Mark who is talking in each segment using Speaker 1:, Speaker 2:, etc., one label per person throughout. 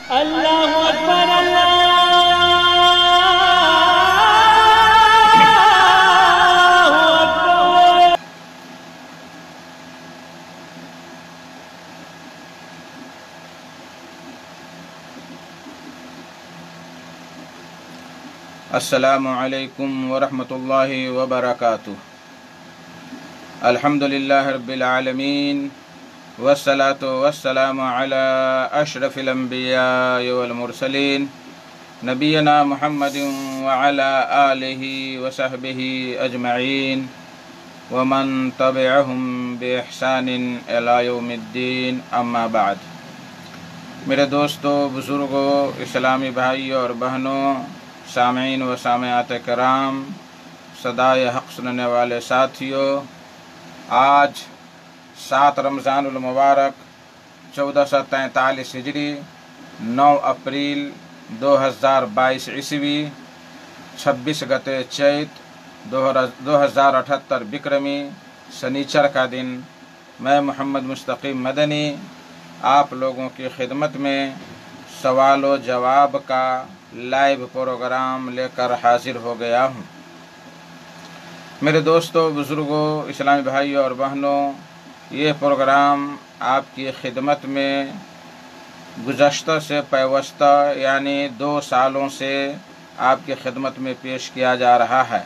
Speaker 1: اللہ اکبر اللہ اکبر۔
Speaker 2: السلام علیکم ورحمۃ اللہ وبرکاتہ۔ الحمدللہ رب العالمین والصلاة والسلام علی اشرف الانبیاء والمرسلین نبینا محمد وعلی آلہ وصحبہ اجمعین ومن تبعہم بإحسان الی یوم الدین، اما بعد۔ میرے دوستو، بزرگوں، اسلامی بھائیوں اور بہنوں، سامعین و سامعات کرام، صدائے حق سننے والے ساتھیوں، آج 7 رمضان المبارک 1443 ہجری، 9 اپریل 2022 عیسوی، 26 گتے چیت 2078 بکرمی، سنیچر کا دن، میں محمد مستقیم مدنی آپ لوگوں کی خدمت میں سوال و جواب کا لائیو پروگرام لے کر حاضر ہو گیا ہوں۔ میرے دوستوں، بزرگوں، اسلامی بھائیوں اور بہنوں، یہ پروگرام آپ کی خدمت میں گزشتہ سے پیوستہ یعنی 2 سالوں سے آپ کی خدمت میں پیش کیا جا رہا ہے،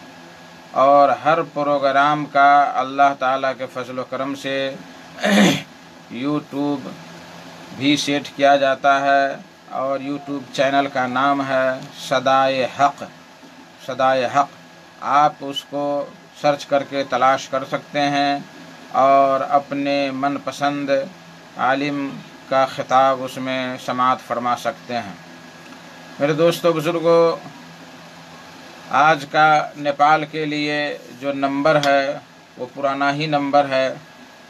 Speaker 2: اور ہر پروگرام کا اللہ تعالیٰ کے فضل و کرم سے یوٹیوب بھی سیٹ کیا جاتا ہے، اور یوٹیوب چینل کا نام ہے صدائے حق۔ صدائے حق، آپ اس کو سرچ کر کے تلاش کر سکتے ہیں اور اپنے من پسند عالم کا خطاب اس میں سماعت فرما سکتے ہیں۔ میرے دوستو، بزرگوں، آج کا نیپال کے لیے جو نمبر ہے وہ پرانا ہی نمبر ہے،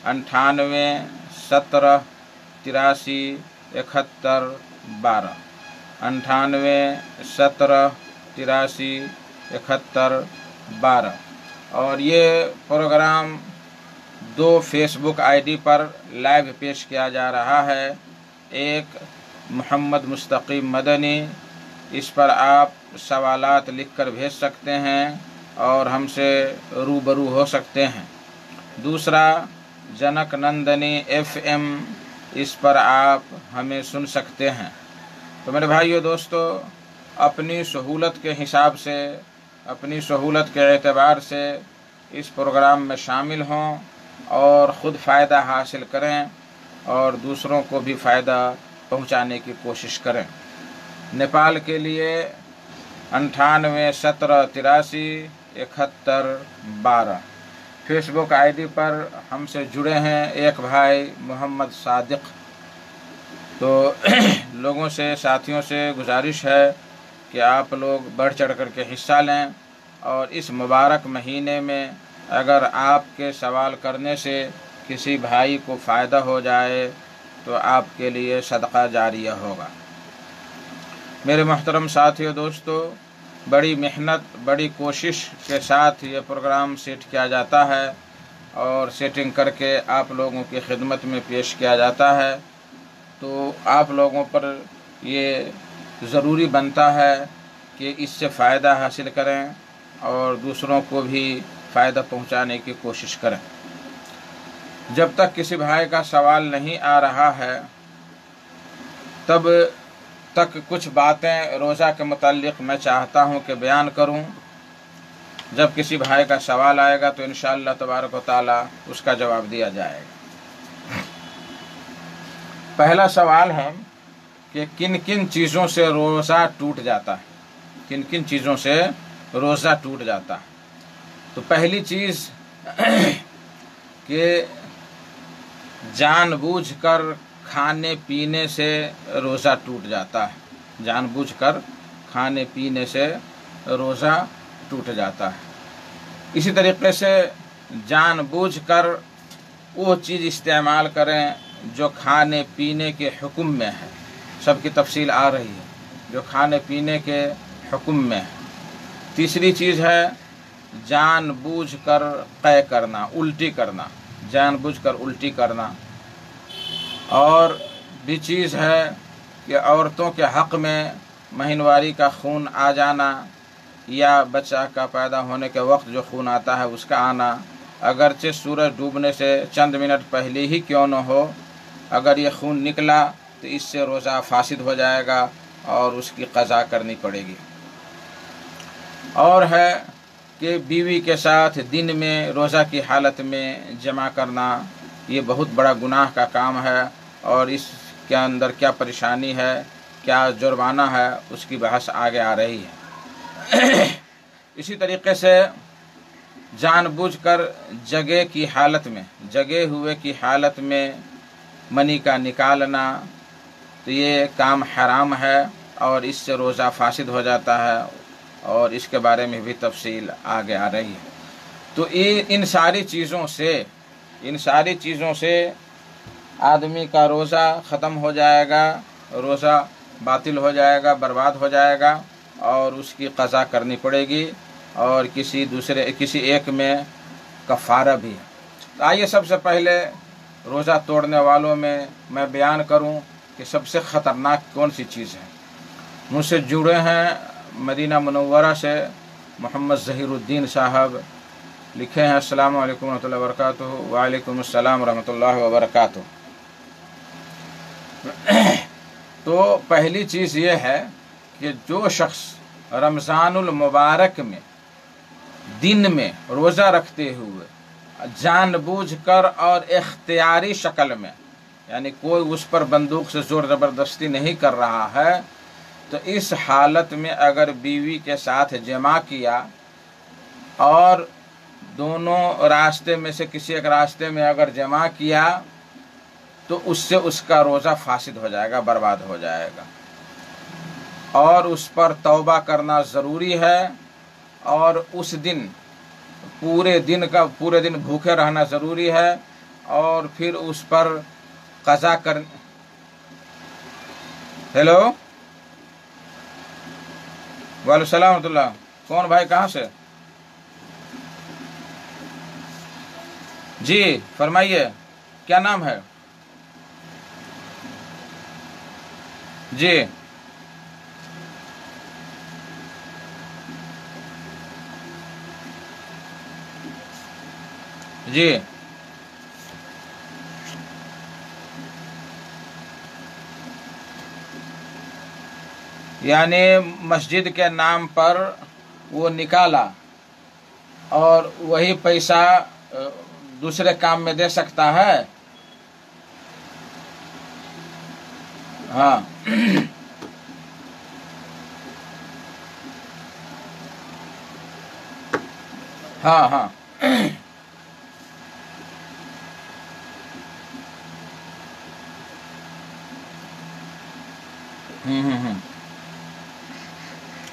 Speaker 2: 98 17 83 71 12، 98 17 83 71 12۔ اور یہ program 2 Facebook I D پر لائیو پیش کیا جا رہا ہے۔ ایک محمد مستقیم مدنی، اس پر آپ سوالات لکھ کر بھیج سکتے ہیں اور ہم سے روبرو ہو سکتے ہیں۔ دوسرا جنک نندنی FM، اس پر آپ ہمیں سن سکتے ہیں۔ تو میرے بھائیو دوستو، اپنی سہولت کے حساب سے، اپنی سہولت کے اعتبار سے اس پروگرام میں شامل ہوں اور خود فائدہ حاصل کریں اور دوسروں کو بھی فائدہ پہنچانے کی کوشش کریں۔ نیپال کے لیے 98 17 83 71 12۔ فیس بک آئی ڈی پر ہم سے جڑے ہیں ایک بھائی محمد صادق۔ تو لوگوں سے، ساتھیوں سے گزارش ہے کہ آپ لوگ بڑھ چڑھ کر کے حصہ لیں، اور اس مبارک مہینے میں اگر آپ کے سوال کرنے سے کسی بھائی کو فائدہ ہو جائے تو آپ کے لیے صدقہ جاریہ ہوگا۔ میرے محترم ساتھیو، دوستو، بڑی محنت، بڑی کوشش کے ساتھ یہ پروگرام سیٹ کیا جاتا ہے اور سیٹنگ کر کے آپ لوگوں کی خدمت میں پیش کیا جاتا ہے۔ تو آپ لوگوں پر یہ ضروری بنتا ہے کہ اس سے فائدہ حاصل کریں اور دوسروں کو بھی فائدہ پہنچانے کی کوشش کریں۔ جب تک کسی بھائی کا سوال نہیں آ رہا ہے تب تک کچھ باتیں روزہ کے متعلق میں چاہتا ہوں کہ بیان کروں۔ جب کسی بھائی کا سوال آئے گا تو انشاءاللہ تبارک و تعالی اس کا جواب دیا جائے گا۔ پہلا سوال ہے کہ کن کن چیزوں سے روزہ ٹوٹ جاتا ہے؟ کن کن چیزوں سے روزہ ٹوٹ جاتا ہے؟ تو پہلی چیز کہ جان بوجھ کر کھانے پینے سے روزہ ٹوٹ جاتا ہے۔ جان بوجھ کر کھانے پینے سے روزہ ٹوٹ جاتا ہے۔ اسی طریقے سے جان بوجھ کر وہ چیز استعمال کریں جو کھانے پینے کے حکم میں ہے۔ سب کی تفصیل آ رہی ہے، جو کھانے پینے کے حکم میں ہے۔ تیسری چیز ہے جان بوجھ کر قے کرنا، الٹی کرنا، جان بوجھ کر الٹی کرنا۔ اور بھی چیز ہے کہ عورتوں کے حق میں مہینواری کا خون آ جانا یا بچہ کا پیدا ہونے کے وقت جو خون آتا ہے اس کا آنا، اگرچہ سورج ڈوبنے سے چند منٹ پہلے ہی کیوں نہ ہو، اگر یہ خون نکلا تو اس سے روزہ فاسد ہو جائے گا اور اس کی قضا کرنی پڑے گی۔ اور ہے کہ بیوی کے ساتھ دن میں روزہ کی حالت میں جمع کرنا، یہ بہت بڑا گناہ کا کام ہے، اور اس کے اندر کیا پریشانی ہے، کیا جرمانہ ہے، اس کی بحث آگے آ رہی ہے۔ اسی طریقے سے جان بوجھ کر جگے ہوئے کی حالت میں منی کا نکالنا، تو یہ کام حرام ہے اور اس سے روزہ فاسد ہو جاتا ہے، اور اس کے بارے میں بھی تفصیل آگے آ رہی ہے۔ تو ان ساری چیزوں سے آدمی کا روزہ ختم ہو جائے گا، روزہ باطل ہو جائے گا، برباد ہو جائے گا، اور اس کی قضا کرنی پڑے گی، اور کسی ایک میں کفارہ بھی ہے۔ تو آئیے سب سے پہلے روزہ توڑنے والوں میں بیان کروں کہ سب سے خطرناک کون سی چیز ہے۔ مجھ سے جڑے ہیں مدینہ منورہ سے محمد ظہیر الدین صاحب، لکھے ہیں السلام علیکم ورحمۃ اللہ وبرکاتہ۔ وعلیکم السلام ورحمۃ اللہ وبرکاتہ۔ تو پہلی چیز یہ ہے کہ جو شخص رمضان المبارک میں دن میں روزہ رکھتے ہوئے جان بوجھ کر اور اختیاری شکل میں، یعنی کوئی اس پر بندوق سے زور زبردستی نہیں کر رہا ہے، تو اس حالت میں اگر بیوی کے ساتھ جمع کیا اور دونوں راستے میں سے کسی ایک راستے میں اگر جمع کیا تو اس سے اس کا روزہ فاسد ہو جائے گا، برباد ہو جائے گا، اور اس پر توبہ کرنا ضروری ہے، اور اس دن پورے دن بھوکے رہنا ضروری ہے، اور پھر اس پر قضا ہیلو، وعلیکم السلام ورحمۃ اللہ۔ کون بھائی، کہاں سے؟ جی فرمائیے، کیا نام ہے؟ جی جی یعنی مسجد کے نام پر وہ نکالا اور وہی پیسہ دوسرے کام میں دے سکتا ہے؟ ہاں ہاں ہاں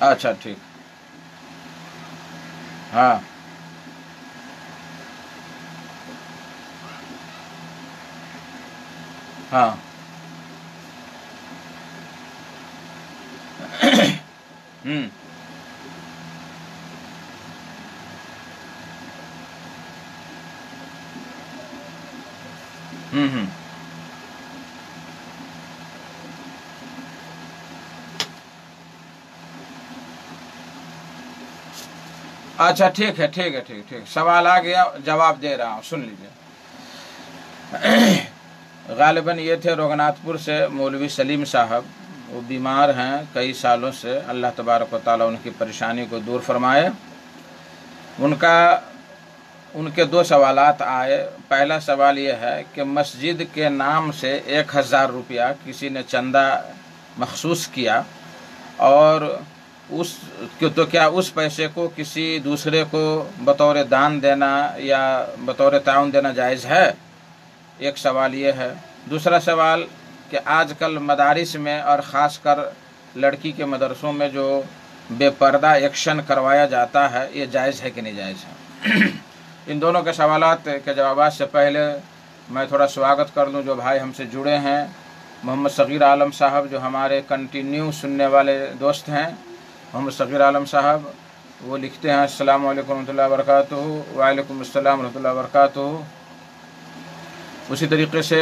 Speaker 2: اچھا ٹھیک، ہاں ہاں اچھا ٹھیک ہے، سوال آ گیا، جواب دے رہا ہوں، سن لیجیے۔ غالباً یہ تھے رگھناتھ پور سے مولوی سلیم صاحب، وہ بیمار ہیں کئی سالوں سے، اللہ تبارک و تعالیٰ ان کی پریشانی کو دور فرمائے۔ ان کے دو سوالات آئے۔ پہلا سوال یہ ہے کہ مسجد کے نام سے 1000 روپیہ کسی نے چندہ مخصوص کیا، اور تو کیا اس پیسے کو کسی دوسرے کو بطور دان دینا یا بطور تعاون دینا جائز ہے؟ ایک سوال یہ ہے۔ دوسرا سوال کہ آج کل مدارس میں اور خاص کر لڑکی کے مدرسوں میں جو بے پردہ ایکشن کروایا جاتا ہے، یہ جائز ہے کہ نہیں جائز ہے؟ ان دونوں کے سوالات کے جوابات سے پہلے میں تھوڑا سواگت کر لوں جو بھائی ہم سے جڑے ہیں۔ محمد صغیر عالم صاحب جو ہمارے کنٹینیو سننے والے دوست ہیں، محمد صغیر عالم صاحب، وہ لکھتے ہیں السلام علیکم ورحمۃ اللہ وبرکاتہ۔ وعلیکم السلام ورحمۃ اللہ وبرکاتہ۔ اسی طریقے سے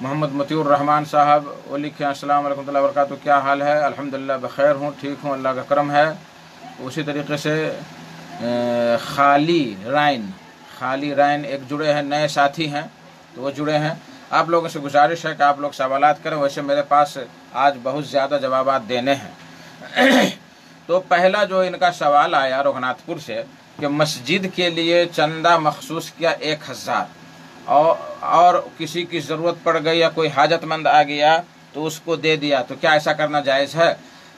Speaker 2: मोहम्मद मतीउर रहमान साहब वो लिखे अस्सलाम वालेकुम रहमतुल्लाहि व बरकातहू, क्या हाल है? अल्हम्दुलिल्लाह बखैर हूँ, ठीक हूँ, अल्लाह का करम है। उसी तरीके से खाली राइन एक जुड़े हैं, नए साथी हैं तो वो जुड़े हैं। आप लोगों से गुजारिश है कि आप लोग सवालात करें, वैसे मेरे पास आज बहुत ज़्यादा जवाबात देने हैं। तो पहला जो इनका सवाल आया रघुनाथपुर से कि मस्जिद के लिए चंदा मखसूस किया 1000 और किसी की ज़रूरत पड़ गई या कोई हाजतमंद आ गया तो उसको दे दिया, तो क्या ऐसा करना जायज़ है?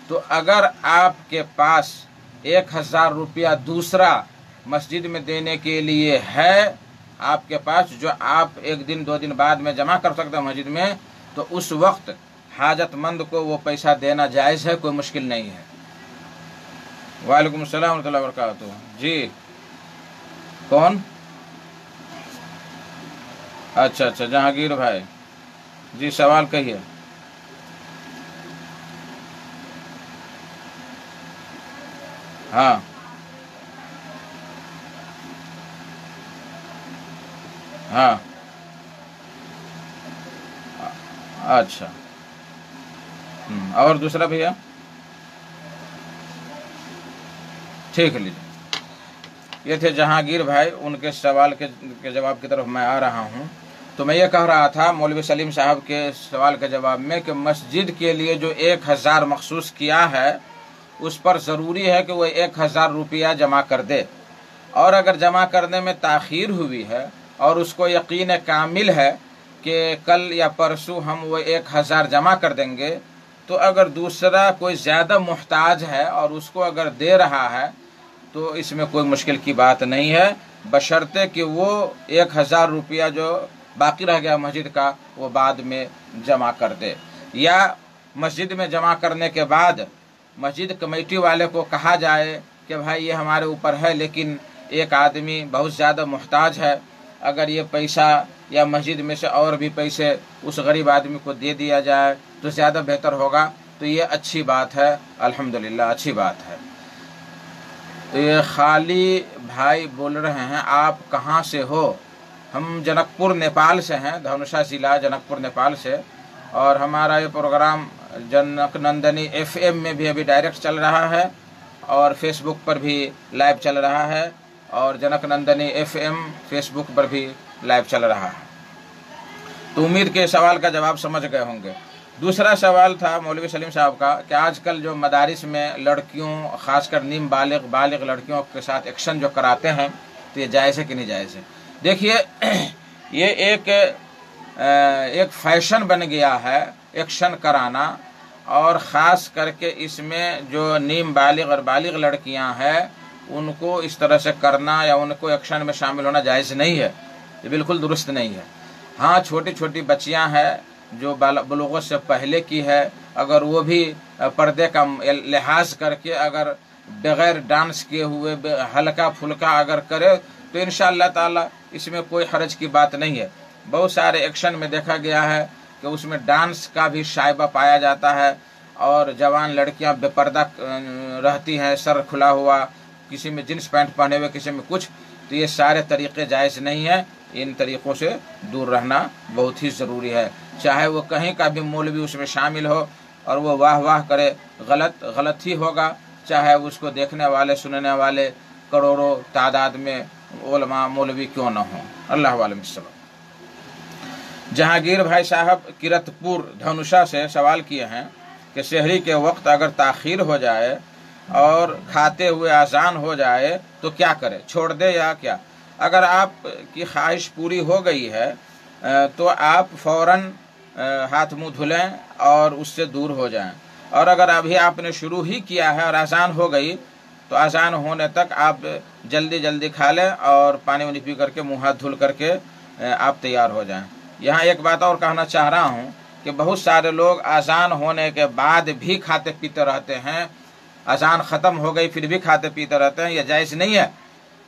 Speaker 2: तो अगर आपके पास 1000 रुपया दूसरा मस्जिद में देने के लिए है आपके पास, जो आप 1 दिन 2 दिन बाद में जमा कर सकते हैं मस्जिद में, तो उस वक्त हाजतमंद को वो पैसा देना जायज़ है, कोई मुश्किल नहीं है। वालेकुम अस्सलाम व रहमतुल्लाहि व बरकातहू। जी कौन? अच्छा, जहांगीर भाई जी, सवाल कहिए। हाँ हाँ, अच्छा। और दूसरा भैया? ठीक है, लीजिए। ये थे जहांगीर भाई, उनके सवाल के जवाब की तरफ मैं आ रहा हूँ। तो मैं ये कह रहा था मौलवी सलीम साहब के सवाल के जवाब में कि मस्जिद के लिए जो 1000 मखसूस किया है उस पर ज़रूरी है कि वो 1000 रुपया जमा कर दे, और अगर जमा करने में ताख़ीर हुई है और उसको यकीन कामिल है कि कल या परसों हम वो 1000 जमा कर देंगे, तो अगर दूसरा कोई ज़्यादा मुहताज है और उसको अगर दे रहा है तो इसमें कोई मुश्किल की बात नहीं है, बशर्ते कि वो 1000 रुपया जो बाकी रह गया मस्जिद का वो बाद में जमा कर दे, या मस्जिद में जमा करने के बाद मस्जिद कमेटी वाले को कहा जाए कि भाई ये हमारे ऊपर है, लेकिन एक आदमी बहुत ज़्यादा मुहताज है, अगर ये पैसा या मस्जिद में से और भी पैसे उस गरीब आदमी को दे दिया जाए तो ज़्यादा बेहतर होगा। तो ये अच्छी बात है, अल्हम्दुलिल्लाह अच्छी बात है। तो ये खाली भाई बोल रहे हैं, आप कहाँ से हो? हम जनकपुर नेपाल से हैं, धनुषा ज़िला जनकपुर नेपाल से, और हमारा ये प्रोग्राम जनक नंदनी FM में भी अभी डायरेक्ट चल रहा है और फेसबुक पर भी लाइव चल रहा है, और जनक नंदनी FM फेसबुक पर भी लाइव चल रहा है। तो उम्मीद के सवाल का जवाब समझ गए होंगे। दूसरा सवाल था मौलवी सलीम साहब का कि आजकल जो मदारिस में लड़कियों, ख़ासकर नीम बालिग लड़कियों के साथ एक्शन जो कराते हैं, तो ये जायज़ है कि नहीं जायज़ है? देखिए, ये एक फैशन बन गया है एक्शन कराना, और ख़ास करके इसमें जो नीम बालिग और बालिग लड़कियां हैं उनको इस तरह से करना या उनको एक्शन में शामिल होना जायज़ नहीं है, ये बिल्कुल दुरुस्त नहीं है। हाँ, छोटी छोटी बच्चियां हैं जो बुलूगत से पहले की है, अगर वो भी पर्दे का लिहाज करके अगर बग़ैर डांस किए हुए हल्का फुल्का अगर करे तो इंशाअल्लाह ताला इसमें कोई हरज की बात नहीं है। बहुत सारे एक्शन में देखा गया है कि उसमें डांस का भी शायबा पाया जाता है, और जवान लड़कियां बेपर्दा रहती हैं, सर खुला हुआ, किसी में जींस पैंट पहने हुए, किसी में कुछ। तो ये सारे तरीक़े जायज़ नहीं है, इन तरीक़ों से दूर रहना बहुत ही ज़रूरी है। चाहे वो कहीं का भी मौलवी उसमें शामिल हो और वो वाह वाह करे, गलत ही होगा, चाहे उसको देखने वाले सुनने वाले करोड़ों तादाद में उलमा मौलवी क्यों न हो। अल्लाह वालम। जहांगीर भाई साहब किरतपुर धनुषा से सवाल किए हैं कि शहरी के वक्त अगर ताख़ीर हो जाए और खाते हुए आज़ान हो जाए तो क्या करे, छोड़ दे या क्या? अगर आप की ख्वाहिश पूरी हो गई है तो आप फ़ौरन हाथ मुंह धुलें और उससे दूर हो जाएं, और अगर अभी आपने शुरू ही किया है और आज़ान हो गई तो आज़ान होने तक आप जल्दी खा लें और पानी वानी पी करके मुँह हाथ धुल करके आप तैयार हो जाएं। यहाँ एक बात और कहना चाह रहा हूँ कि बहुत सारे लोग आज़ान होने के बाद भी खाते पीते रहते हैं, अज़ान ख़त्म हो गई फिर भी खाते पीते रहते हैं, यह जायज़ नहीं है।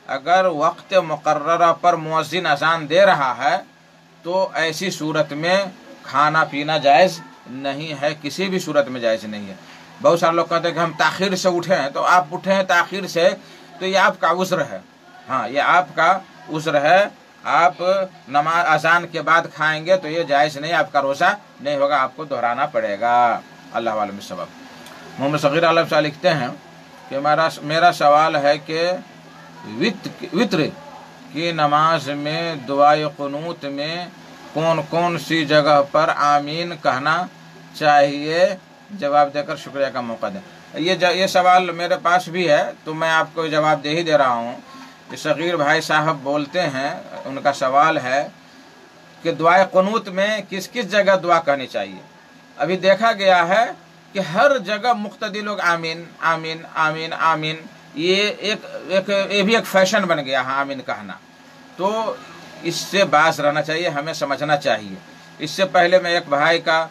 Speaker 2: अगर वक्त मुकर्ररा पर मुअज़्ज़िन अज़ान दे रहा है तो ऐसी सूरत में खाना पीना जायज़ नहीं है, किसी भी सूरत में जायज़ नहीं है। बहुत सारे लोग कहते हैं कि हम ताख़ीर से उठे हैं, तो आप उठे हैं ताख़ीर से तो ये आपका उज़्र है। हाँ, ये आपका उज़्र है, آپ नमाज अजान के बाद खाएंगे तो ये जायज़ नहीं, आपका रोज़ा नहीं होगा, आपको दोहराना पड़ेगा। अल्लाह वालम सबब। मोहम्मद सगीर आलम शाह लिखते हैं कि मेरा सवाल है कि वित्र की नमाज में दुआए क़ुनूत में कौन कौन सी जगह पर आमीन कहना चाहिए, जवाब देकर शुक्रिया का मौका दें। ये सवाल मेरे पास भी है, तो मैं आपको जवाब दे ही दे रहा हूँ। सगीर भाई साहब बोलते हैं, उनका सवाल है कि दुआए क़ुनूत में किस किस जगह दुआ कहनी चाहिए। अभी देखा गया है कि हर जगह मुक्तदी लोग आमीन आमीन आमीन आमीन, ये भी एक फैशन बन गया है आमीन कहना। तो इससे बाज रहना चाहिए, हमें समझना चाहिए। इससे पहले मैं एक भाई का,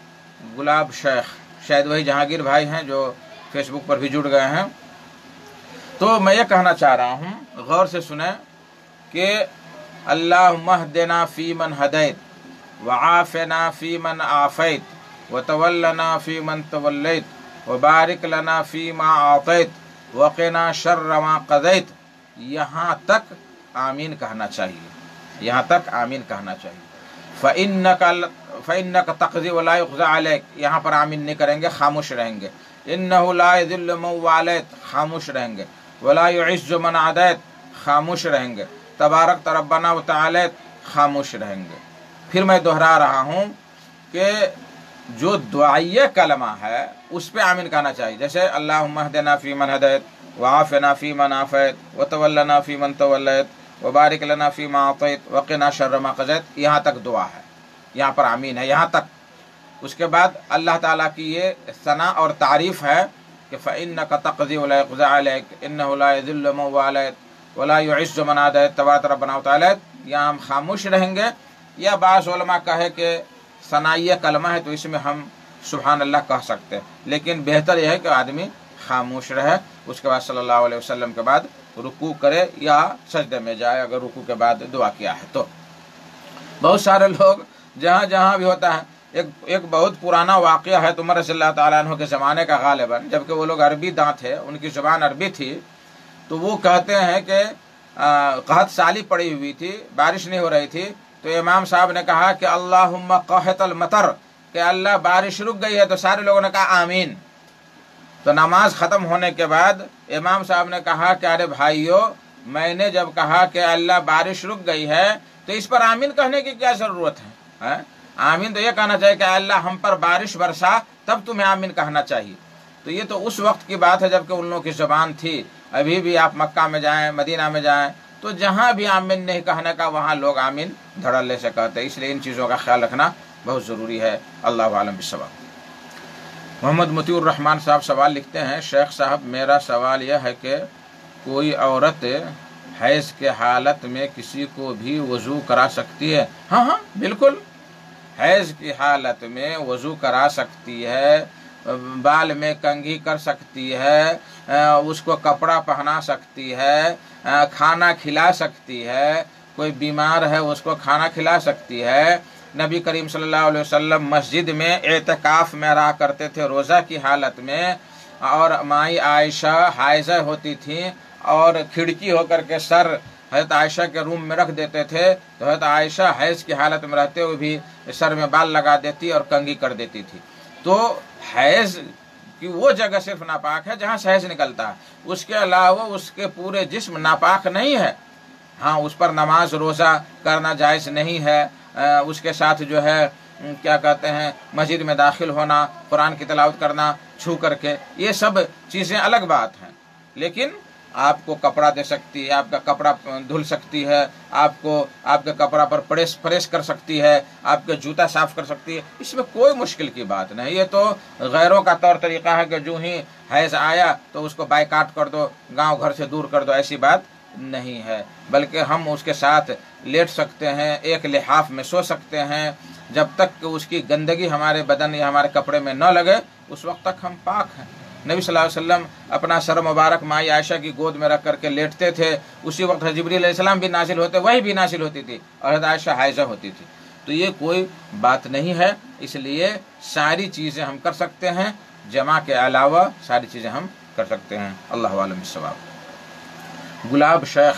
Speaker 2: गुलाब शेख, शायद वही जहांगीर भाई हैं जो फेसबुक पर भी जुड़ गए हैं, तो मैं ये कहना चाह रहा हूँ, गौर से सुने कि अल्लाहुम्मा हदिना फी मन हदैत व आफिना फी मन आफैत व तवल्लना फी मन तवल्लैत व बारिक लना फी मा आतैत व क़िना शर्र मा क़ज़ैत। यहाँ तक आमीन कहना चाहिए, यहाँ तक आमीन कहना चाहिए। फ़इन्नक तक़ज़ी व ला युक़ज़ा अलैक, यहाँ पर आमीन नहीं करेंगे, खामोश रहेंगे। इन्नहु ला यज़िल्लु मन वालैत, खामोश रहेंगे। वला युइज़्ज़ु मन आदैत, खामोश रहेंगे। तबारक रब्बना व तआलैत, खामोश रहेंगे। फिर मैं दोहरा रहा हूँ कि जो दुआए कलमा है उस पे आमीन कहना चाहिए। जैसे अल्लाहुम्मा हदिना फी मन हदैत व आफ़िना फी मन आफ़ैत व तवल्लना फी मन तवल्लैत व बारिक लना फी मा अतैत व क़िना शर्र मा क़ज़ैत, यहाँ तक दुआ है, यहाँ पर आमीन है, यहाँ तक। उसके बाद अल्लाह ताला की ये सना और तारीफ़ है कि फ़इन्नक तक़ज़ी व ला युक़ज़ा अलैक इन्नहु ला यज़िल्लु मन वालैत व ला युइज़्ज़ु मन आदैत तबारक रब्बना व तआलैत। यहाँ हम खामोश रहेंगे, या बाज़ उलमा कहे कि सनाइया कलमा है तो इसमें हम सुभान अल्लाह कह सकते हैं, लेकिन बेहतर यह है कि आदमी खामोश रहे। उसके बाद सल्लल्लाहु अलैहि वसल्लम के बाद रुकू करे या सजदे में जाए, अगर रुकू के बाद दुआ किया है तो। बहुत सारे लोग जहाँ जहाँ भी होता है, एक बहुत पुराना वाक़या है, उमर रज़ियल्लाहु ताला अन्हु के ज़माने का गालिबन, जबकि वो लोग अरबी दांत थे, उनकी ज़ुबान अरबी थी, तो वो कहते हैं कि कहत साली पड़ी हुई थी, बारिश नहीं हो रही थी, तो इमाम साहब ने कहा कि अल्लाहुम्मा कहतल मतर, कि अल्लाह बारिश रुक गई है, तो सारे लोगों ने कहा आमीन। तो नमाज ख़त्म होने के बाद इमाम साहब ने कहा कि अरे भाइयों, मैंने जब कहा कि अल्लाह बारिश रुक गई है तो इस पर आमीन कहने की क्या ज़रूरत है? आमीन तो ये कहना चाहिए कि अल्लाह हम पर बारिश बरसा, तब तुम्हें आमीन कहना चाहिए। तो ये तो उस वक्त की बात है जबकि उन लोगों की ज़बान थी। अभी भी आप मक्का में जाएं, मदीना में जाएं, तो जहाँ भी आमीन नहीं कहने का, वहाँ लोग आमीन धड़ल्ले से कहते हैं। इसलिए इन चीज़ों का ख्याल रखना बहुत ज़रूरी है। अल्लाह आलम बिस्सवाब। मोहम्मद मतीउर रहमान साहब सवाल लिखते हैं, शेख साहब मेरा सवाल यह है कि कोई औरत हैज़ के हालत में किसी को भी वज़ू करा सकती है? हाँ हाँ बिल्कुल, हैज़ की हालत में वज़ू करा सकती है, बाल में कंघी कर सकती है, उसको कपड़ा पहना सकती है, खाना खिला सकती है, कोई बीमार है उसको खाना खिला सकती है। नबी करीम सल्लल्लाहु अलैहि वसल्लम मस्जिद में एतकाफ़ में रहा करते थे रोज़ा की हालत में, और माई आयशा हाइज़ा होती थी और खिड़की होकर के सर हज़रत आयशा के रूम में रख देते थे, तो हज़रत आयशा हैज़ की हालत में रहते हुए भी सर में बाल लगा देती और कंघी कर देती थी। तो हैज़ कि वो जगह सिर्फ नापाक है जहाँ से हैज़ निकलता है, उसके अलावा उसके पूरे जिस्म नापाक नहीं है। हाँ, उस पर नमाज रोज़ा करना जायज़ नहीं है, उसके साथ जो है क्या कहते हैं मस्जिद में दाखिल होना, कुरान की तिलावत करना छू करके, ये सब चीज़ें अलग बात हैं। लेकिन आपको कपड़ा दे सकती है, आपका कपड़ा धुल सकती है, आपको आपके कपड़ा पर प्रेस कर सकती है, आपके जूता साफ कर सकती है, इसमें कोई मुश्किल की बात नहीं। ये तो गैरों का तौर तरीका है कि जो ही हैज़ आया तो उसको बाइकाट कर दो, गांव घर से दूर कर दो, ऐसी बात नहीं है। बल्कि हम उसके साथ लेट सकते हैं, एक लिहाफ में सो सकते हैं, जब तक कि उसकी गंदगी हमारे बदन या हमारे कपड़े में न लगे उस वक्त तक हम पाक हैं। नबी सल्लल्लाहु अलैहि वसल्लम अपना सर मुबारक माई आयशा की गोद में रख करके लेटते थे, उसी वक्त जिब्रील अलैहिस्सलाम भी नाजिल होते, वही भी नाजिल होती थी और हज़रत आयशा हाइज़ा होती थी। तो ये कोई बात नहीं है, इसलिए सारी चीज़ें हम कर सकते हैं, जमा के अलावा सारी चीज़ें हम कर सकते हैं। अल्लाह आलम बिस्सवाब। गुलाब शेख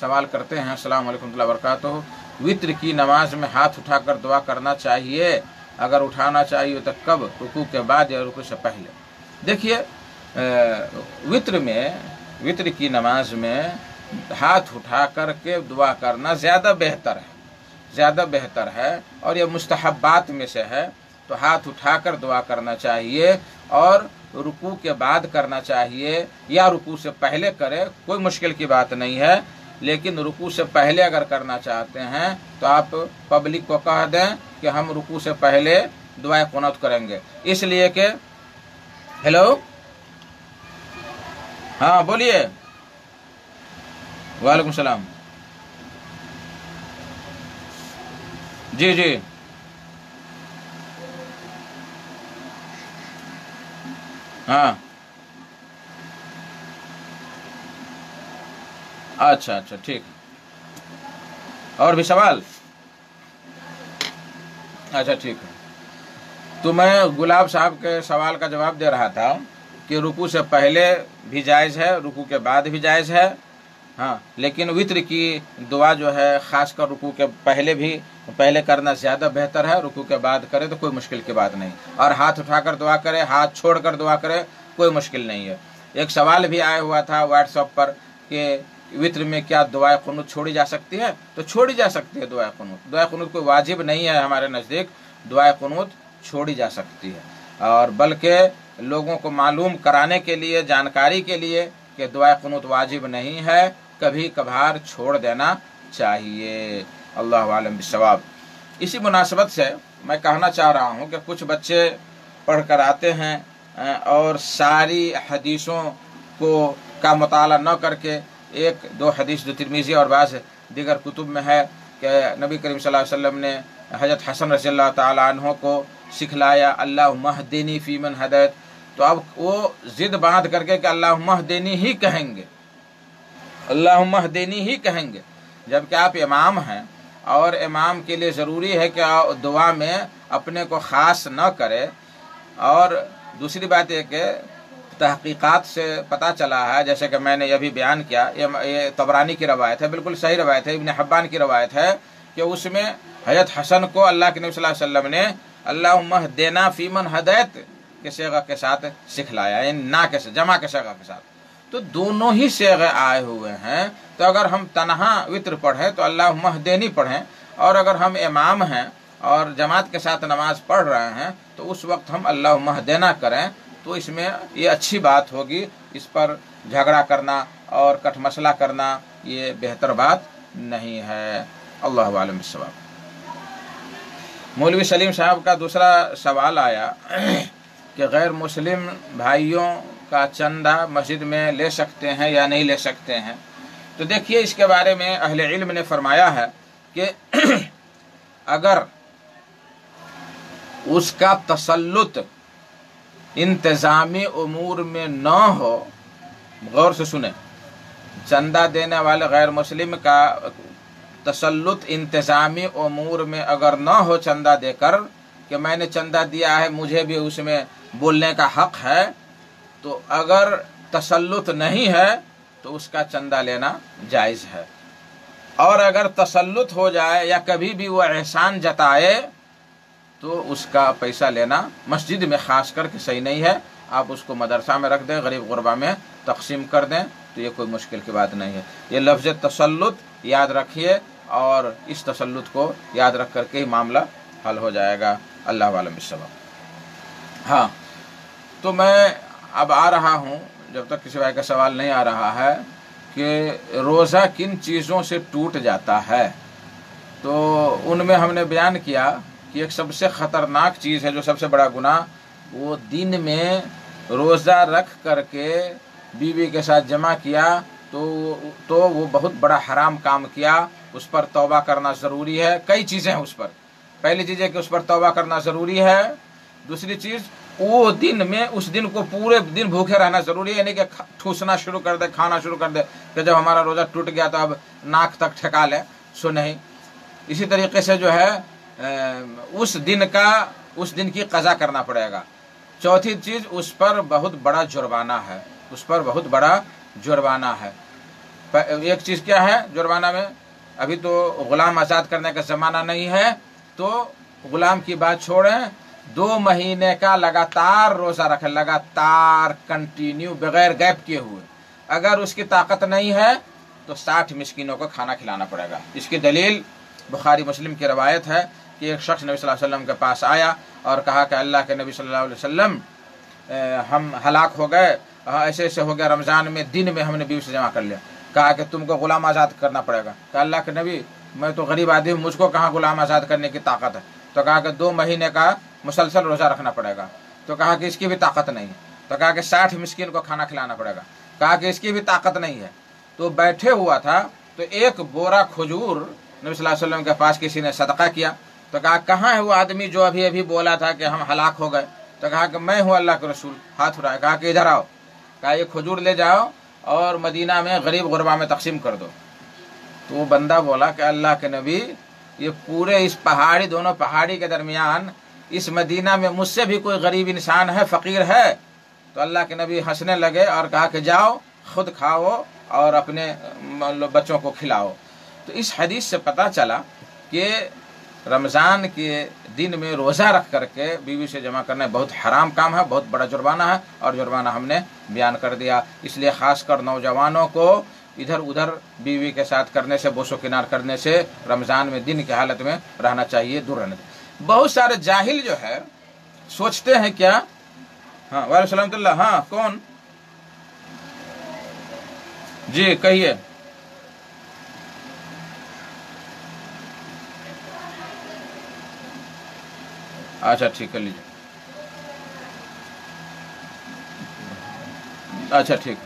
Speaker 2: सवाल करते हैं, अस्सलाम वालेकुम व रहमतुल्लाहि व बरकातुहू। वित्र की नमाज में हाथ उठाकर दुआ करना चाहिए? अगर उठाना चाहिए तो कब, रुकू के बाद या रुकू से पहले? देखिए, वित्र की नमाज में हाथ उठा करके दुआ करना ज़्यादा बेहतर है और यह मुस्तहब्बात में से है। तो हाथ उठाकर दुआ करना चाहिए और रुकू के बाद करना चाहिए या रुकू से पहले करे, कोई मुश्किल की बात नहीं है। लेकिन रुकू से पहले अगर करना चाहते हैं तो आप पब्लिक को कह दें कि हम रुकू से पहले दुआ कुनूत करेंगे, इसलिए कि हेलो, हाँ बोलिए। वालेकुम सलाम। जी जी, हाँ, अच्छा ठीक। और भी सवाल? अच्छा ठीक है। तो मैं गुलाब साहब के सवाल का जवाब दे रहा था कि रुकू से पहले भी जायज़ है, रुकू के बाद भी जायज़ है। हाँ, लेकिन वित्र की दुआ जो है ख़ासकर रुकू के पहले करना ज़्यादा बेहतर है। रुकू के बाद करे तो कोई मुश्किल की बात नहीं, और हाथ उठाकर दुआ करे, हाथ छोड़कर दुआ करे, कोई मुश्किल नहीं है। एक सवाल भी आया हुआ था व्हाट्सएप पर कि वित्र में क्या दुआ कुनूत छोड़ी जा सकती है? तो छोड़ी जा सकती है दुआ कुनूत कोई वाजिब नहीं है हमारे नज़दीक। दुआ कुनूत छोड़ी जा सकती है, और बल्कि लोगों को मालूम कराने के लिए, जानकारी के लिए कि दुआ कुनूत वाजिब नहीं है, कभी कभार छोड़ देना चाहिए। अल्लाह आलम बिस्सवाब। इसी मुनासबत से मैं कहना चाह रहा हूँ कि कुछ बच्चे पढ़ कर आते हैं और सारी हदीसों का मुताला न करके एक दो हदीस जो तिरमिज़ी और बाज़ दीगर कुतुब में है कि नबी करीम सल्लल्लाहु अलैहि वसल्लम ने हज़रत हसन रज़ियल्लाहु ताला अन्हु को सिखलाया अल्लाहुम्मा हदीनी फ़ीमन हदैत। तो अब वो ज़िद बांध करके कि अल्लाहुम्मा हदीनी ही कहेंगे, अल्लाहुम्मा हदीनी ही कहेंगे, जबकि आप इमाम हैं और इमाम के लिए ज़रूरी है कि दुआ में अपने को ख़ास न करे। और दूसरी बात यह कि तहक़ीक़ात से पता चला है, जैसे कि मैंने ये भी बयान किया, ये तबरानी की रवायत है, बिल्कुल सही रवायत है, इब्न हिब्बान की रवायत है कि उसमें हज़रत हसन को अल्लाह के नबी सल्लल्लाहु अलैहि वसल्लम ने अल्लाहुम्मा हदीना फ़ीमन हदैत के सेगा के साथ सिखलाया, ना के जमा के सेगा के साथ। तो दोनों ही सेगे आए हुए हैं। तो अगर हम तनहा वित्र पढ़ें तो अल्लाहुम्मा हदीनी पढ़ें, और अगर हम इमाम हैं और जमात के साथ नमाज पढ़ रहे हैं तो उस वक्त हम अल्लाहुम्मा हदीना करें, तो इसमें ये अच्छी बात होगी। इस पर झगड़ा करना और कटमसला करना ये बेहतर बात नहीं है। अल्लाह आलम बिस्सवाब। मौलवी सलीम साहब का दूसरा सवाल आया कि गैर मुस्लिम भाइयों का चंदा मस्जिद में ले सकते हैं या नहीं ले सकते हैं। तो देखिए, इसके बारे में अहले इल्म ने फरमाया है कि अगर उसका तसल्लुत इंतज़ामी उमूर में न हो, गौर से सुने, चंदा देने वाले गैर मुस्लिम का तसल्लुत इंतज़ामी उमूर में अगर न हो चंदा देकर कि मैंने चंदा दिया है, मुझे भी उसमें बोलने का हक है, तो अगर तसल्लुत नहीं है तो उसका चंदा लेना जायज़ है। और अगर तसल्लुत हो जाए या कभी भी वो एहसान जताए तो उसका पैसा लेना मस्जिद में ख़ास करके सही नहीं है। आप उसको मदरसा में रख दें, गरीब गुरबा में तकसीम कर दें, तो ये कोई मुश्किल की बात नहीं है। ये लफ्ज़ तसल्लुत याद रखिए और इस तसल्लुत को याद रख करके ही मामला हल हो जाएगा। अल्लाह वालम बिस्सवाब। हाँ, तो मैं अब आ रहा हूँ, जब तक किसी भाई का सवाल नहीं आ रहा है, कि रोज़ा किन चीज़ों से टूट जाता है। तो उनमें हमने बयान किया कि एक सबसे ख़तरनाक चीज़ है, जो सबसे बड़ा गुनाह, वो दिन में रोज़ा रख करके बीवी के साथ जमा किया तो वो बहुत बड़ा हराम काम किया। उस पर तौबा करना ज़रूरी है। कई चीज़ें हैं उस पर। पहली चीज़ है कि उस पर तौबा करना ज़रूरी है। दूसरी चीज़, वो दिन में उस दिन को पूरे दिन भूखे रहना ज़रूरी है, यानी कि ठूसना शुरू कर दे, खाना शुरू कर दे कि जब हमारा रोज़ा टूट गया तो अब नाक तक ठेका ले, सो नहीं। इसी तरीके से जो है उस दिन की क़ज़ा करना पड़ेगा। चौथी चीज़, उस पर बहुत बड़ा जुर्माना है, उस पर बहुत बड़ा जुर्माना है। एक चीज़ क्या है जुर्माना में अभी तो गुलाम आज़ाद करने का ज़माना नहीं है, तो गुलाम की बात छोड़ें, 2 महीने का लगातार रोज़ा रखें, लगातार कंटिन्यू बगैर गैप किए हुए। अगर उसकी ताकत नहीं है तो 60 मिस्किनों को खाना खिलाना पड़ेगा। इसकी दलील बुखारी मुस्लिम की रवायत है कि एक शख्स नबी सल्लल्लाहु अलैहि वसल्लम के पास आया और कहा कि अल्लाह के नबी सल्लल्लाहु अलैहि वसल्लम, हम हलाक हो गए, ऐसे ऐसे हो गया, रमज़ान में दिन में हमने बीवी से जमा कर लिया। कहा कि तुमको गुलाम आज़ाद करना पड़ेगा। कहा अल्लाह के नबी, मैं तो गरीब आदमी हूँ, मुझको कहाँ गुलाम आज़ाद करने की ताकत है। तो कहा कि 2 महीने का मुसलसल रोज़ा रखना पड़ेगा। तो कहा कि इसकी भी ताकत नहीं है। तो कहा कि 60 मिस्किन को खाना खिलाना पड़ेगा। कहा कि इसकी भी ताकत नहीं है। तो बैठे हुआ था तो एक बोरा खजूर नबी सल्लल्लाहु अलैहि वसल्लम के पास किसी ने सदका किया। तो कहा कहाँ है वो आदमी जो अभी अभी बोला था कि हम हलाक हो गए। तो कहा कि मैं हूँ अल्लाह के रसूल। हाथ उठाया, कहा कि इधर आओ। कहा ये खजूर ले जाओ और मदीना में गरीब गुरबा में तकसीम कर दो। तो वो बंदा बोला कि अल्लाह के नबी, ये पूरे इस पहाड़ी, दोनों पहाड़ी के दरमियान इस मदीना में मुझसे भी कोई गरीब इंसान है, फ़कीर है? तो अल्लाह के नबी हंसने लगे और कहा कि जाओ खुद खाओ और अपने बच्चों को खिलाओ। तो इस हदीस से पता चला कि रमज़ान के दिन में रोज़ा रख करके बीवी से जमा करना बहुत हराम काम है, बहुत बड़ा जुर्माना है, और जुर्माना हमने बयान कर दिया। इसलिए ख़ासकर नौजवानों को इधर उधर बीवी के साथ करने से, बोसो किनार करने से रमज़ान में दिन की हालत में रहना चाहिए, दूर रहना चाहिए। बहुत सारे जाहिल जो है सोचते हैं क्या, हाँ वालेकुम सलाम, हाँ कौन जी कहिए। अच्छा ठीक है, लीजिए। अच्छा ठीक।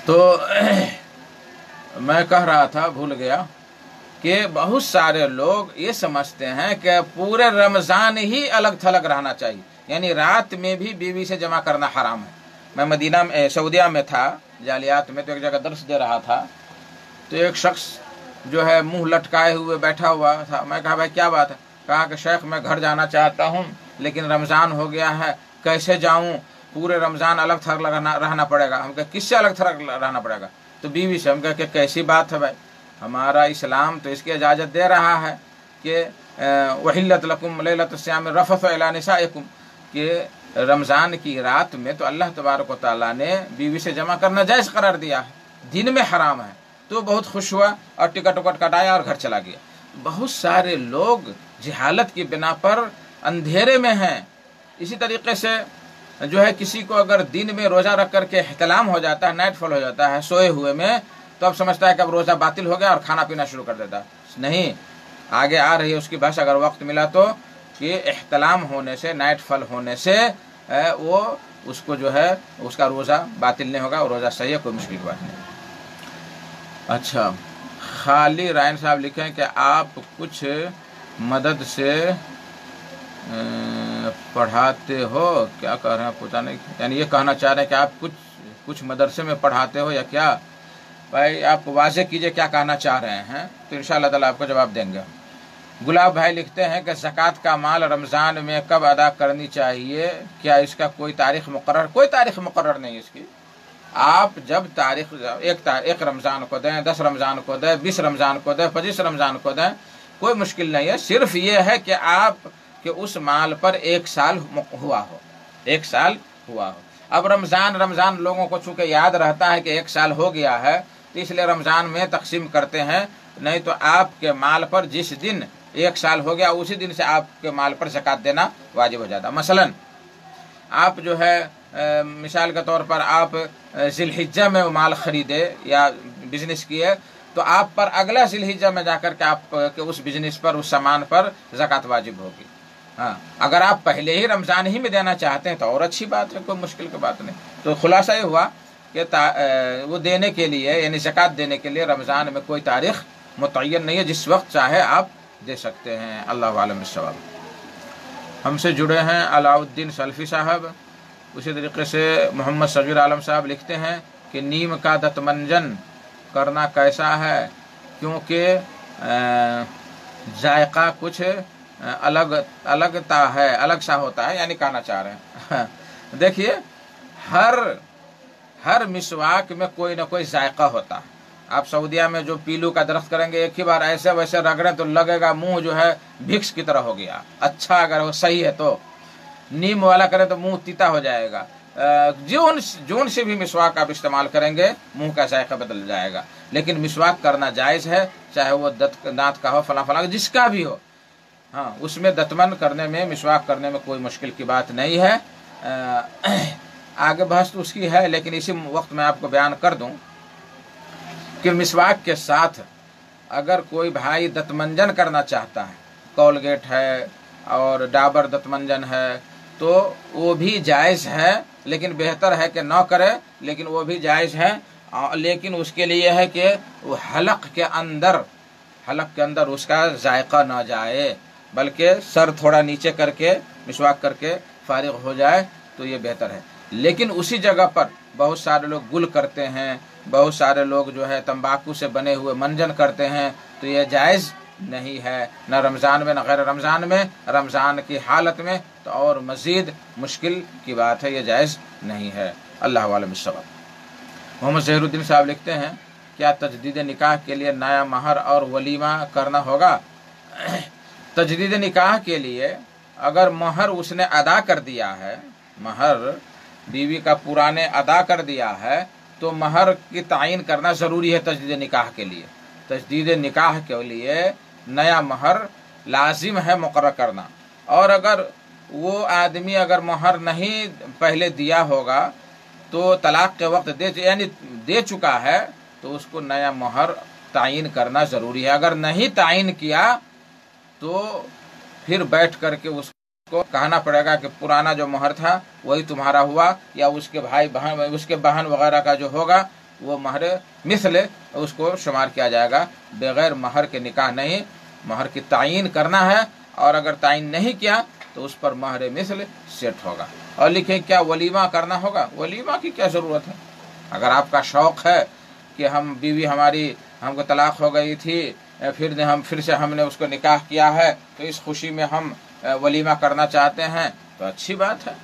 Speaker 2: तो मैं कह रहा था, भूल गया, कि बहुत सारे लोग ये समझते हैं कि पूरे रमज़ान ही अलग थलग रहना चाहिए, यानी रात में भी बीवी से जमा करना हराम है। मैं मदीना में, सऊदिया में था, जालियात में, तो एक जगह दर्स दे रहा था। तो एक शख्स जो है मुंह लटकाए हुए बैठा हुआ था। मैं कहा भाई क्या बात है? कहा कि शेख मैं घर जाना चाहता हूँ लेकिन रमज़ान हो गया है, कैसे जाऊँ? पूरे रमज़ान अलग थलग रहना पड़ेगा। हम कहे किससे अलग थलग रहना पड़ेगा? तो बीवी से। हम कहे कैसी बात है भाई, हमारा इस्लाम तो इसकी इजाज़त दे रहा है कि वहिल्लत लकुम लैलतुस सियाम रफ़फ़ इला निसाइकुम, कि रमज़ान की रात में तो अल्लाह तबारक व तआला ने बीवी से जमा करना जायज़ करार दिया है, दिन में हराम है। तो बहुत खुश हुआ और टिकट उकट कटाया और घर चला गया। बहुत सारे लोग जहालत की बिना पर अंधेरे में हैं। इसी तरीके से जो है किसी को अगर दिन में रोज़ा रख करके इहतिलाम हो जाता है, नाइट फॉल हो जाता है सोए हुए में, तो अब समझता है कि अब रोज़ा बातिल हो गया और खाना पीना शुरू कर देता है। नहीं, आगे आ रही है उसकी बहस, अगर वक्त मिला तो, कि इहतिलाम होने से, नाइट फॉल होने से वो उसको जो है उसका रोज़ा बातिल नहीं होगा और रोज़ा सही है, कोई मुश्किल की बात नहीं। अच्छा, खाली रायन साहब लिखे हैं कि आप कुछ मदद से पढ़ाते हो, क्या कह रहे हैं पता नहीं, यानी ये कहना चाह रहे हैं कि आप कुछ मदरसे में पढ़ाते हो या क्या? भाई आप वाज़े कीजिए क्या कहना चाह रहे हैं, तो इंशाअल्लाह ताला आपको जवाब देंगे। गुलाब भाई लिखते हैं कि ज़कात का माल रमज़ान में कब अदा करनी चाहिए, क्या इसका कोई तारीख़ मुकर्रर? कोई तारीख़ मुकर्रर नहीं इसकी। आप जब तारीख़ एक रमज़ान को दें, 10 रमज़ान को दें, 20 रमज़ान को दें, 25 रमज़ान को दें, कोई मुश्किल नहीं है। सिर्फ ये है कि आप कि उस माल पर 1 साल हुआ हो, 1 साल हुआ हो। अब रमज़ान लोगों को चूँकि याद रहता है कि 1 साल हो गया है, तो इसलिए रमज़ान में तकसीम करते हैं। नहीं तो आपके माल पर जिस दिन 1 साल हो गया उसी दिन से आपके माल पर ज़कात देना वाजिब हो जाता। मसलन आप जो है मिसाल के तौर पर आप ज़िलहिज्जा में माल ख़रीदे या बिज़नेस किए, तो आप पर अगला ज़िलहिज्जा में जाकर के आप के उस बिज़नेस पर, उस सामान पर ज़कात वाजिब होगी। हाँ, अगर आप पहले ही रमज़ान ही में देना चाहते हैं तो और अच्छी बात है, कोई मुश्किल की बात नहीं। तो खुलासा ये हुआ कि वो देने के लिए, यानी ज़कात देने के लिए रमज़ान में कोई तारीख़ मुतय्यन नहीं है, जिस वक्त चाहे आप दे सकते हैं। अल्लाह आलम बिस्सवाब। हमसे जुड़े हैं अलाउद्दीन सल्फ़ी साहब। उसी तरीके से मोहम्मद सगीर आलम साहब लिखते हैं कि नीम का दतमंजन करना कैसा है, क्योंकि जायका कुछ अलगता है, अलग सा होता है, यानी कहना चाह रहे हैं। देखिए, हर मिसवाक में कोई ना कोई जायका होता है। आप सऊदिया में जो पीलू का दरख्त करेंगे, एक ही बार ऐसे वैसे रगड़ें तो लगेगा मुंह जो है भिक्स की तरह हो गया। अच्छा अगर वो सही है तो, नीम वाला करें तो मुंह तीता हो जाएगा। जून से भी मिसवाक आप इस्तेमाल करेंगे मुंह का जायका बदल जाएगा। लेकिन मिसवाक करना जायज़ है, चाहे वो दांत का हो, फला फला जिसका भी हो। हाँ, उसमें दतमन करने में, मिसवाक करने में कोई मुश्किल की बात नहीं है। आगे बहस तो उसकी है, लेकिन इसी वक्त मैं आपको बयान कर दूं कि मिसवाक के साथ अगर कोई भाई दतमंजन करना चाहता है, कोलगेट है और डाबर दतमंजन है, तो वो भी जायज़ है, लेकिन बेहतर है कि न करे, लेकिन वो भी जायज़ है। लेकिन उसके लिए है कि वो हलक के अंदर उसका जायका न जाए, बल्कि सर थोड़ा नीचे करके मिसवाक करके फारिग हो जाए तो ये बेहतर है। लेकिन उसी जगह पर बहुत सारे लोग गुल करते हैं, बहुत सारे लोग जो है तंबाकू से बने हुए मंजन करते हैं, तो ये जायज़ नहीं है, न रमज़ान में न गैर रमज़ान में। रमज़ान की हालत में तो और मज़ीद मुश्किल की बात है, ये जायज़ नहीं है। अल्लाह वालम बिस्सवाब। मोहम्मद ज़हीरुद्दीन साहब लिखते हैं, क्या तजदीद निकाह के लिए नया महर और वलीमा करना होगा? तजदीद निकाह के लिए अगर महर उसने अदा कर दिया है, महर बीवी का पुराने अदा कर दिया है, तो महर की तायीन करना ज़रूरी है तजदीद निकाह के लिए। तजदीद निकाह के लिए नया महर लाजिम है मुकर्रर करना। और अगर वो आदमी अगर महर नहीं पहले दिया होगा तो तलाक के वक्त यानी दे चुका है, तो उसको नया महर तायीन करना ज़रूरी है। अगर नहीं तायीन किया तो फिर बैठ करके उसको कहना पड़ेगा कि पुराना जो महर था वही तुम्हारा हुआ, या उसके भाई बहन, उसके बहन वगैरह का जो होगा वो महर मिसल उसको शुमार किया जाएगा। बगैर महर के निकाह नहीं, महर की तायीन करना है, और अगर तायीन नहीं किया तो उस पर महर मिसल सेट होगा। और लिखे क्या वलीमा करना होगा? वलीमा की क्या ज़रूरत है? अगर आपका शौक़ है कि हम बीवी हमारी हमको तलाक हो गई थी, फिर से हमने उसको निकाह किया है, तो इस खुशी में हम वलीमा करना चाहते हैं, तो अच्छी बात है।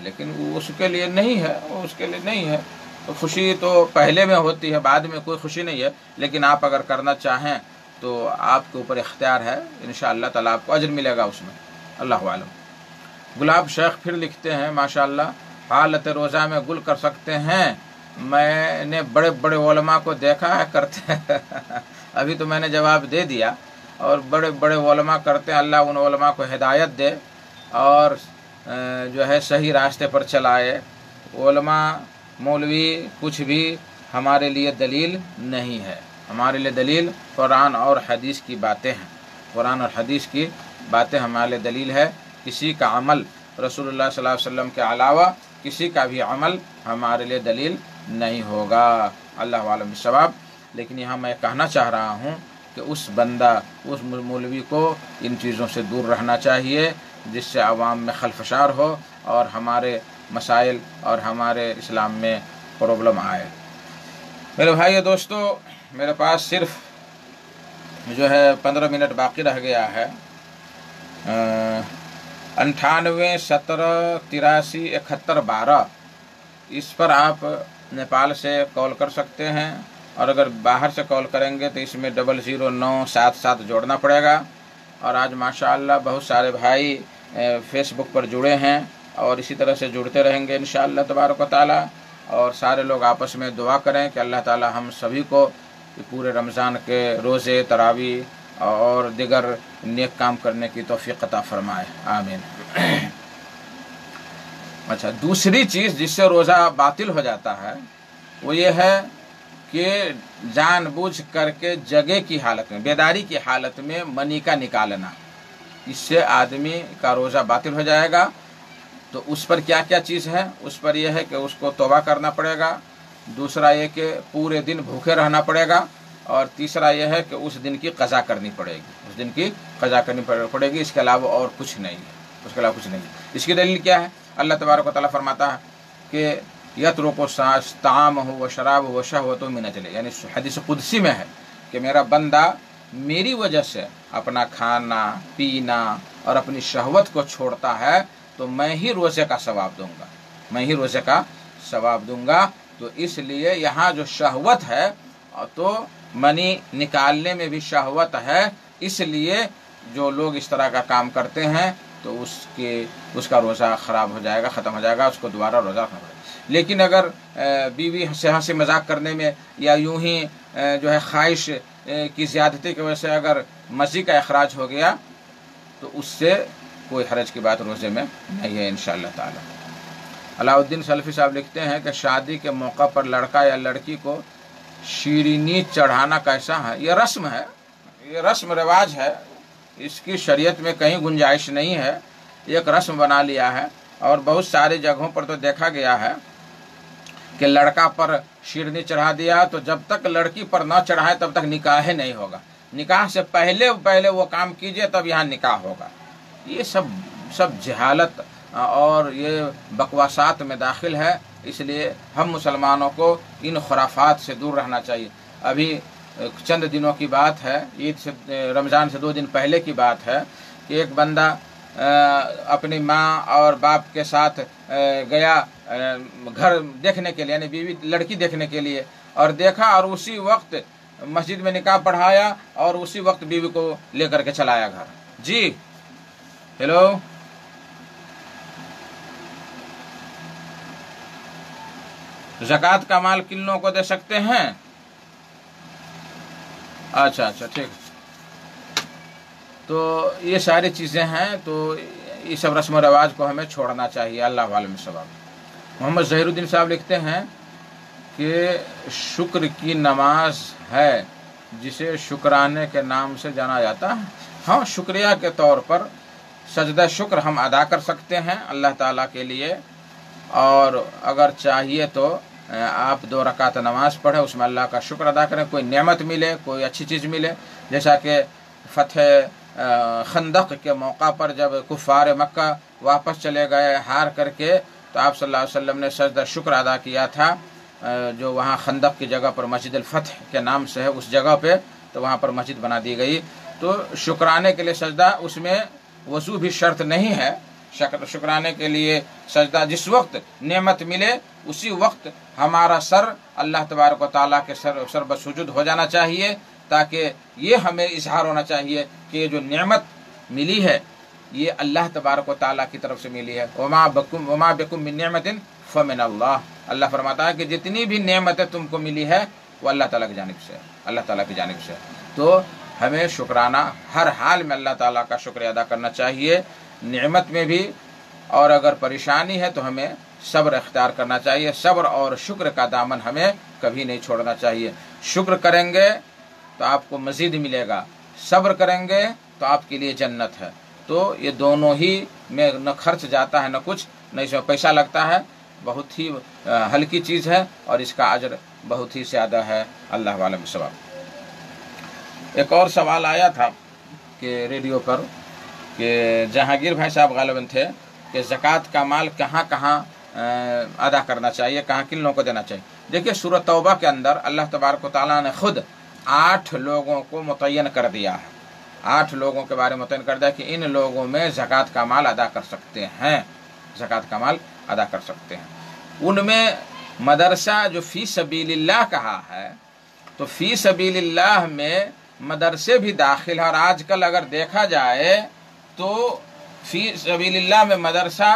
Speaker 2: लेकिन उसके लिए नहीं है, वो उसके लिए नहीं है। तो खुशी तो पहले में होती है, बाद में कोई खुशी नहीं है। लेकिन आप अगर करना चाहें तो आपके ऊपर इख्तियार है, इंशाअल्लाह ताला आपको अजर मिलेगा उसमें। अल्लाह आलम। गुलाब शेख फिर लिखते हैं, माशाअल्लाह, हालत रोज़ा में गुल कर सकते हैं? मैंने बड़े बड़े उलमा को देखा है करते हैं। अभी तो मैंने जवाब दे दिया, और बड़े बड़े उलमा करते हैं। अल्लाह उन उलमा को हिदायत दे और जो है सही रास्ते पर चलाए। उलमा मौलवी कुछ भी हमारे लिए दलील नहीं है। हमारे लिए दलील कुरान और हदीस की बातें हैं। कुरान और हदीस की बातें हमारे लिए दलील है। किसी का अमल रसूलुल्लाह सल्लल्लाहु अलैहि वसल्लम के अलावा किसी का भी अमल हमारे लिए दलील नहीं होगा। अल्लाह वालम बिस्सवाब। लेकिन यहाँ मैं कहना चाह रहा हूँ कि उस मौलवी को इन चीज़ों से दूर रहना चाहिए जिससे आवाम में खलफशार हो और हमारे मसाइल और हमारे इस्लाम में प्रॉब्लम आए। मेरे भाई दोस्तों, मेरे पास सिर्फ जो है 15 मिनट बाकी रह गया है। 98 17 83 71 12 इस पर आप नेपाल से कॉल कर सकते हैं, और अगर बाहर से कॉल करेंगे तो इसमें 00977 जोड़ना पड़ेगा। और आज माशाअल्लाह बहुत सारे भाई फेसबुक पर जुड़े हैं और इसी तरह से जुड़ते रहेंगे इंशाअल्लाह तबारक व तआला। और सारे लोग आपस में दुआ करें कि अल्लाह ताला हम सभी को पूरे रमज़ान के रोज़े, तरावी और दिगर नेक काम करने की तौफीक अता फरमाए, आमीन। अच्छा, दूसरी चीज़ जिससे रोज़ा बातिल हो जाता है वो ये है कि जानबूझ करके जगह की हालत में, बेदारी की हालत में मनी का निकालना, इससे आदमी का रोज़ा बातिल हो जाएगा। तो उस पर क्या क्या चीज़ है? उस पर यह है कि उसको तौबा करना पड़ेगा, दूसरा ये कि पूरे दिन भूखे रहना पड़ेगा, और तीसरा यह है कि उस दिन की क़ज़ा करनी पड़ेगी, उस दिन की क़ज़ा करनी पड़ेगी। इसके अलावा और कुछ नहीं है, उसके अलावा कुछ नहीं। इसकी दलील क्या है? अल्लाह तबारक व तआला फरमाता है कि यत्रुकु ताअमहु व शराबहु व शहवतहु मिन अजली, यानी हदीस कुदसी में है कि मेरा बंदा मेरी वजह से अपना खाना पीना और अपनी शहवत को छोड़ता है तो मैं ही रोज़े का सवाब दूंगा, मैं ही रोज़े का सवाब दूंगा। तो इसलिए यहाँ जो शहवत है تو منی نکالنے میں بھی شہوت ہے، اس لیے جو لوگ اس طرح کا کام کرتے ہیں تو اس کا روزہ خراب ہو جائے گا، ختم ہو جائے گا، اس کو دوبارہ روزہ رکھنا پڑے گا۔ لیکن اگر بیوی سے ہنسی مذاق کرنے میں یا یوں ہی جو ہے خواہش کی زیادتی کی وجہ سے اگر مزید کا اخراج ہو گیا تو اس سے کوئی حرج کی بات روزے میں نہیں ہے انشاءاللہ تعالی۔ علاء الدین سلفی صاحب لکھتے ہیں کہ شادی کے موقع پر لڑکا یا لڑکی کو شیرینی چڑھانا کیسا ہے؟ یہ رسم ہے، یہ رسم رواج ہے، اس کی شریعت میں کہیں گنجائش نہیں ہے، ایک رسم بنا لیا ہے۔ اور بہت ساری جگہوں پر تو دیکھا گیا ہے کہ لڑکا پر شیرینی چڑھا دیا تو جب تک لڑکی پر نہ چڑھائے تب تک نکاح نہیں ہوگا، نکاح سے پہلے وہ کام کیجئے تب یہاں نکاح ہوگا۔ یہ سب جہالت اور یہ بکواسات میں داخل ہے، اس لیے ہم مسلمانوں کو ان خرافات سے دور رہنا چاہیے۔ ابھی چند دنوں کی بات ہے، عید سے رمضان سے 2 دن پہلے کی بات ہے کہ ایک بندہ اپنی ماں اور باپ کے ساتھ گیا گھر دیکھنے کے لیے، یعنی بیوی لڑکی دیکھنے کے لیے، اور دیکھا اور اسی وقت مسجد میں نکاح پڑھایا اور اسی وقت بیوی کو لے کر کے چلایا گھر۔ جی ہیلو، زکوٰۃ کا مال کن لوگوں کو دے سکتے ہیں؟ اچھا ٹھیک۔ تو یہ ساری چیزیں ہیں، تو یہ سب رسم و رواج کو ہمیں چھوڑنا چاہیے، اللہ عالم ثواب۔ محمد ظہیر الدین صاحب لکھتے ہیں کہ شکر کی نماز ہے جسے شکرانے کے نام سے جانا جاتا ہے۔ ہاں، شکریہ کے طور پر سجدہ شکر ہم ادا کر سکتے ہیں اللہ تعالیٰ کے لیے، اور اگر چاہیے تو آپ 2 رکعت نماز پڑھیں، اس میں اللہ کا شکر ادا کریں، کوئی نعمت ملے، کوئی اچھی چیز ملے، جیسا کہ فتح خندق کے موقع پر جب کفار مکہ واپس چلے گئے ہار کر کے، تو آپ صلی اللہ علیہ وسلم نے سجدہ شکر ادا کیا تھا، جو وہاں خندق کی جگہ پر مسجد الفتح کے نام سے ہے اس جگہ پہ، تو وہاں پر مسجد بنا دی گئی۔ تو شکرانے کے لیے سجدہ، اس میں وضو بھی شرط نہیں ہے، شکرانے کے لیے سجدہ جس وقت نعمت ملے اسی وقت ہمارا سر اللہ تبارک و تعالیٰ کے سر بسجود ہو جانا چاہیے، تاکہ یہ ہمیں اظہار ہونا چاہیے کہ یہ جو نعمت ملی ہے یہ اللہ تبارک و تعالیٰ کی طرف سے ملی ہے۔ وما بکم من نعمت فمن اللہ، اللہ فرماتا ہے کہ جتنی بھی نعمتیں تم کو ملی ہے وہ اللہ تعالیٰ کی جانب سے، اللہ تعالیٰ کی جانب سے۔ تو ہمیں شکرانہ ہر حال میں اللہ تعالیٰ کا شکر ادا کرنا چاہیے، نعمت میں بھی، اور اگر پریشانی ہے تو ہمیں صبر اختیار کرنا چاہیے۔ صبر اور شکر کا دامن ہمیں کبھی نہیں چھوڑنا چاہیے۔ شکر کریں گے تو آپ کو مزید ملے گا، صبر کریں گے تو آپ کے لیے جنت ہے۔ تو یہ دونوں ہی میں نہ خرچ جاتا ہے نہ کچھ، نہ اس میں پیسہ لگتا ہے، بہت ہی ہلکی چیز ہے اور اس کا اجر بہت ہی زیادہ ہے، اللہ عالم ثواب۔ ایک اور سوال آیا تھا کہ ریڈیو پر کہ جہانگیر بھائی صاحب غالباً تھے کہ زکوٰۃ کا مال کہاں کہاں ادا کرنا چاہیے، کہاں کن لوگوں کو دینا چاہیے۔ دیکھیے سورۃ توبہ کے اندر اللہ تبارک و تعالیٰ نے خود 8 لوگوں کو متعین کر دیا ہے، 8 لوگوں کے بارے میں متعین کر دیا کہ ان لوگوں میں زکوٰۃ کا مال ادا کر سکتے ہیں، زکوٰۃ کا مال ادا کر سکتے ہیں۔ ان میں مدرسہ جو فی سبیل اللہ کہا ہے، تو فی سبیل اللہ میں مدرسے بھی داخل ہے، اور آج کل اگر دیکھا جائے تو فی سبیل اللہ میں مدرسہ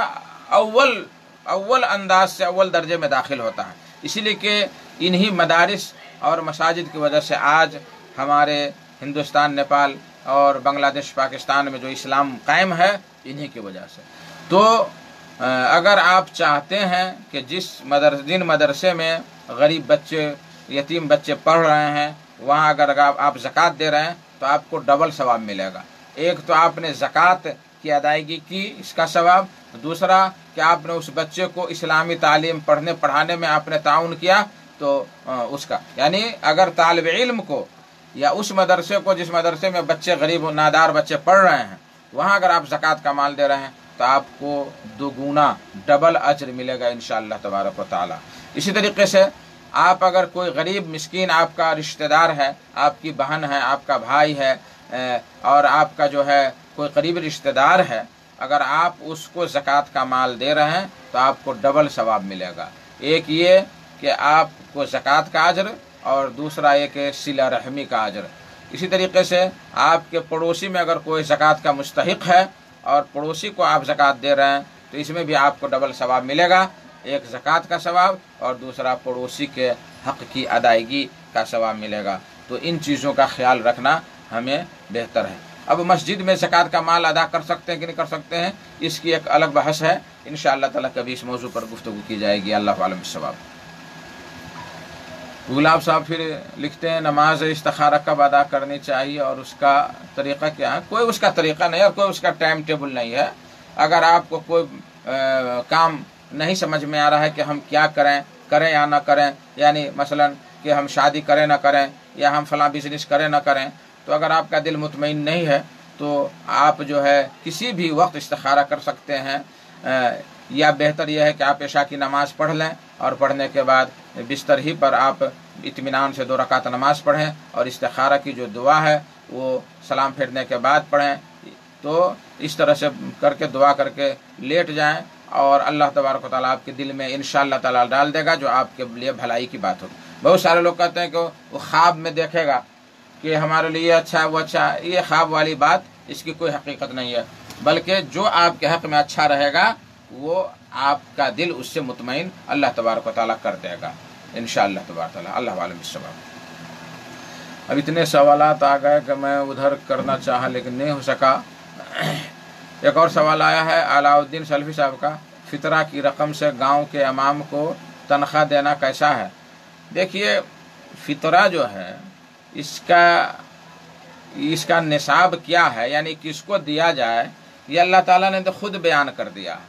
Speaker 2: اول انداز سے اول درجے میں داخل ہوتا ہے، اسی لیے کہ انہی مدارس اور مساجد کی وجہ سے آج ہمارے ہندوستان، نیپال اور بنگلہ دیش، پاکستان میں جو اسلام قائم ہے انہی کی وجہ سے۔ تو اگر آپ چاہتے ہیں کہ جن مدرسے میں غریب بچے، یتیم بچے پڑھ رہے ہیں، وہاں اگر آپ زکوٰۃ دے رہے ہیں تو آپ کو ڈبل ثواب ملے گا۔ ایک تو آپ نے زکوٰۃ کی ادائیگی کی، اس کا ثواب، دوسرا کہ آپ نے اس بچے کو اسلامی تعلیم پڑھانے میں آپ نے تعاون کیا تو اس کا، یعنی اگر طالب علم کو یا اس مدرسے کو جس مدرسے میں بچے غریب و نادار بچے پڑھ رہے ہیں، وہاں اگر آپ زکوٰۃ کا مال دے رہے ہیں تو آپ کو 2 گنا ڈبل اجر ملے گا انشاءاللہ تبارک و تعالی۔ اسی طریقے سے آپ اگر کوئی غریب مسکین آپ کا رشتہ دار ہے، آپ کی بہن ہے، آپ کا بھائی ہے، اور آپ کا جو ہے کوئی قریب رشتہ دار ہے، اگر آپ اس کو زکوٰۃ کا مال دے رہے ہیں تو آپ کو ڈبل ثواب ملے گا۔ ایک یہ کہ آپ کو زکوٰۃ کا اجر، और दूसरा एक है सिला रहमी का अजर। इसी तरीके से आपके पड़ोसी में अगर कोई ज़कात का मुस्तहिक है और पड़ोसी को आप ज़कात दे रहे हैं तो इसमें भी आपको डबल सवाब मिलेगा, एक ज़कात का सवाब और दूसरा पड़ोसी के हक़ की अदायगी का सवाब मिलेगा। तो इन चीज़ों का ख्याल रखना हमें बेहतर है। अब मस्जिद में ज़कात का माल अदा कर सकते हैं कि नहीं कर सकते हैं, इसकी एक अलग बहस है, इंशाअल्लाह ताला कभी इस मौजू पर गुफ्तगू की जाएगी। अल्लाह आलम बिस्सवाब। गुलाब साहब फिर लिखते हैं नमाज इस्तिखारा कब अदा करनी चाहिए और उसका तरीक़ा क्या है। कोई उसका तरीक़ा नहीं है और कोई उसका टाइम टेबल नहीं है। अगर आपको कोई काम नहीं समझ में आ रहा है कि हम क्या करें या ना करें, यानी मसलन कि हम शादी करें ना करें या हम फलां बिजनेस करें ना करें, तो अगर आपका दिल मुतमईन नहीं है तो आप जो है किसी भी वक्त इस्तिखारा कर सकते हैं। या बेहतर यह है कि आप इशा की नमाज़ पढ़ लें और पढ़ने के बाद बिस्तर ही पर आप इत्मीनान से 2 रकात नमाज़ पढ़ें और इस्तिखारा की जो दुआ है वो सलाम फेरने के बाद पढ़ें। तो इस तरह से करके दुआ करके लेट जाएं और अल्लाह तबारक व तआला आपके दिल में इंशाअल्लाह ताला डाल देगा जो आपके लिए भलाई की बात होगी। बहुत सारे लोग कहते हैं कि वो ख्वाब में देखेगा कि हमारे लिए अच्छा है वो अच्छा है। ये ख्वाब वाली बात, इसकी कोई हकीकत नहीं है, बल्कि जो आपके हक़ में अच्छा रहेगा वो आपका दिल उससे मुतमईन अल्लाह तबारक व तआला कर देगा इंशाअल्लाह तबारक व तआला। अल्लाह आलम बिस्सवाब। अब इतने सवालात आ गए कि मैं उधर करना चाहा लेकिन नहीं हो सका। एक और सवाल आया है अलाउद्दीन सल्फी साहब का, फितरा की रकम से गांव के इमाम को तनख्वाह देना कैसा है। देखिए फितरा जो है इसका निसाब क्या है, यानी किसको दिया जाए, ये अल्लाह ताला ने तो खुद बयान कर दिया,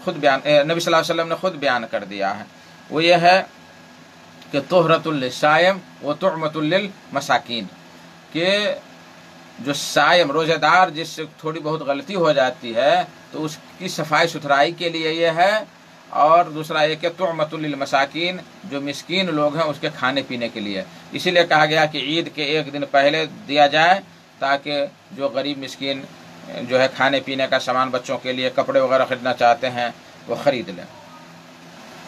Speaker 2: नबी सल्लल्लाहु अलैहि वसल्लम ने खुद बयान कर दिया है। वो ये है कि तुहरतुल लिस्साइम व तुअमतुल लिल मसाकीन, कि जो सायम रोज़ेदार जिससे थोड़ी बहुत गलती हो जाती है तो उसकी सफाई सुथराई के लिए ये है, और दूसरा एक है तुअमतुल लिल मसाकीन, जो मिस्कीन लोग हैं उसके खाने पीने के लिए। इसीलिए कहा गया कि ईद के एक दिन पहले दिया जाए ताकि जो गरीब मिस्कीन जो है खाने पीने का सामान, बच्चों के लिए कपड़े वगैरह ख़रीदना चाहते हैं वो ख़रीद लें।